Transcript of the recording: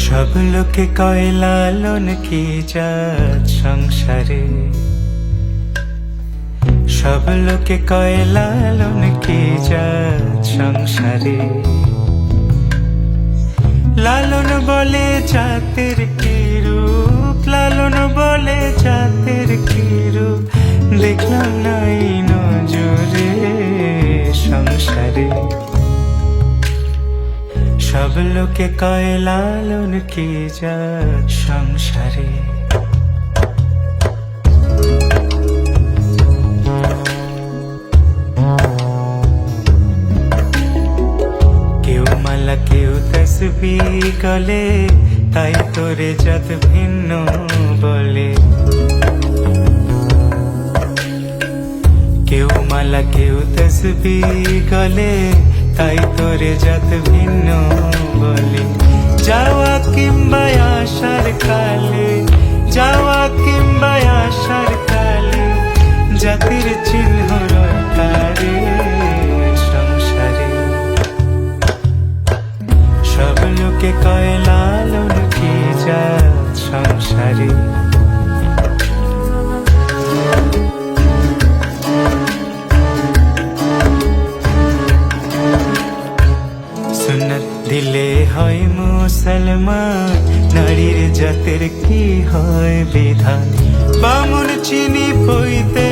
সব লোকে কয় লালন কি জাত সংসারে, সব লোকে কয় লালন কি জাত সংসারে। লালন বলে জাতের কি রূপ, লালন বলে জাতের কি রূপ, দেখলাম নাই নজরে সংসারে। সব লোকে কয় লালন কি জাত সংসারে। কেউ মালা কেউ তসবিহ গলে, তাই তোরে জাত ভিন্ন বলে। কেউ মালা কেউ তসবিহ গলে, তাই তোরে জাত ভিন্ন বলে। যাওয়া কিংবা আসার কালে, যাওয়া কিংবা আসার কালে, জাতির চিহ্ন রটারে সংসারে। সব লোকে কয় লালন কি জাত সংসারে। সুন্নত দিলে হয় মুসলমান, নারীর জাতের কি হয় বিধান। বামুন চিনি পইতে